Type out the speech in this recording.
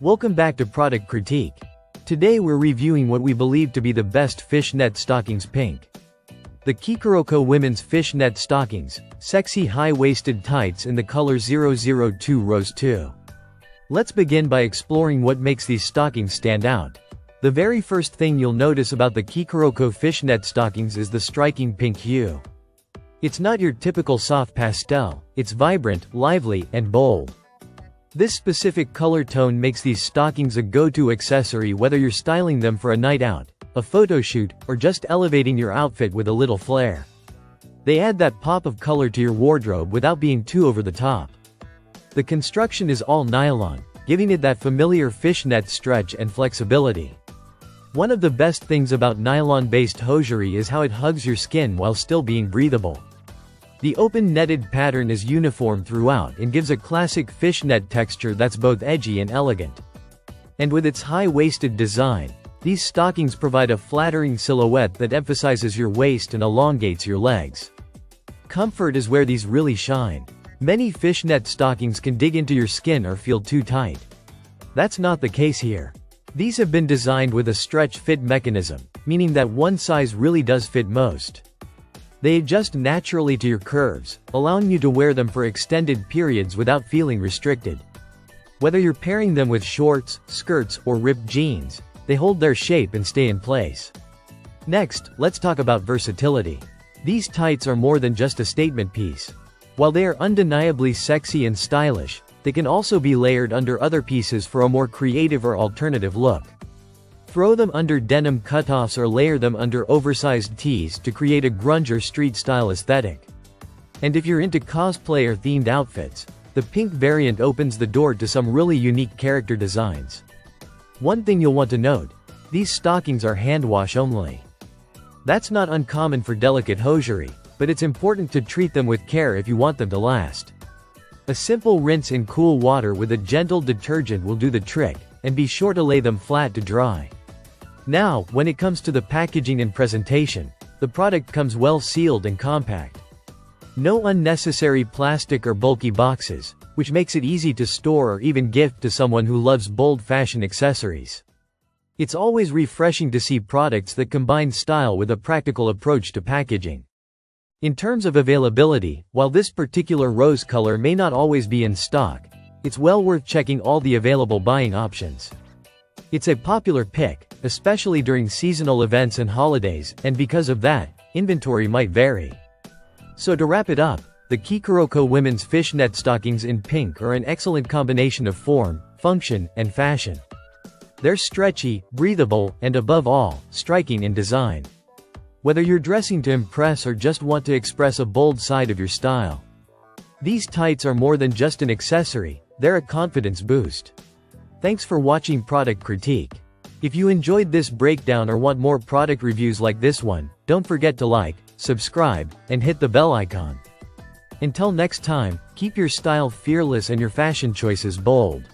Welcome back to Product Critique. Today we're reviewing what we believe to be the best Fishnet Stockings Pink. The Kikoroco Women's Fishnet Stockings, sexy high-waisted tights in the color 002 Rose 2. Let's begin by exploring what makes these stockings stand out. The very first thing you'll notice about the Kikoroco Fishnet Stockings is the striking pink hue. It's not your typical soft pastel, it's vibrant, lively, and bold. This specific color tone makes these stockings a go-to accessory whether you're styling them for a night out, a photo shoot, or just elevating your outfit with a little flair. They add that pop of color to your wardrobe without being too over the top. The construction is all nylon, giving it that familiar fishnet stretch and flexibility. One of the best things about nylon-based hosiery is how it hugs your skin while still being breathable. The open netted pattern is uniform throughout and gives a classic fishnet texture that's both edgy and elegant. And with its high-waisted design, these stockings provide a flattering silhouette that emphasizes your waist and elongates your legs. Comfort is where these really shine. Many fishnet stockings can dig into your skin or feel too tight. That's not the case here. These have been designed with a stretch fit mechanism, meaning that one size really does fit most. They adjust naturally to your curves, allowing you to wear them for extended periods without feeling restricted. Whether you're pairing them with shorts, skirts, or ripped jeans, they hold their shape and stay in place. Next, let's talk about versatility. These tights are more than just a statement piece. While they are undeniably sexy and stylish, they can also be layered under other pieces for a more creative or alternative look. Throw them under denim cutoffs or layer them under oversized tees to create a grunge or street-style aesthetic. And if you're into cosplay or themed outfits, the pink variant opens the door to some really unique character designs. One thing you'll want to note, these stockings are hand wash only. That's not uncommon for delicate hosiery, but it's important to treat them with care if you want them to last. A simple rinse in cool water with a gentle detergent will do the trick, and be sure to lay them flat to dry. Now, when it comes to the packaging and presentation, the product comes well sealed and compact. No unnecessary plastic or bulky boxes, which makes it easy to store or even gift to someone who loves bold fashion accessories. It's always refreshing to see products that combine style with a practical approach to packaging. In terms of availability, while this particular rose color may not always be in stock, it's well worth checking all the available buying options. It's a popular pick, especially during seasonal events and holidays, and because of that, inventory might vary. So to wrap it up, the Kikoroco Women's Fishnet Stockings in pink are an excellent combination of form, function, and fashion. They're stretchy, breathable, and above all, striking in design. Whether you're dressing to impress or just want to express a bold side of your style, these tights are more than just an accessory, they're a confidence boost. Thanks for watching Product Critique. If you enjoyed this breakdown or want more product reviews like this one, don't forget to like, subscribe, and hit the bell icon. Until next time, keep your style fearless and your fashion choices bold.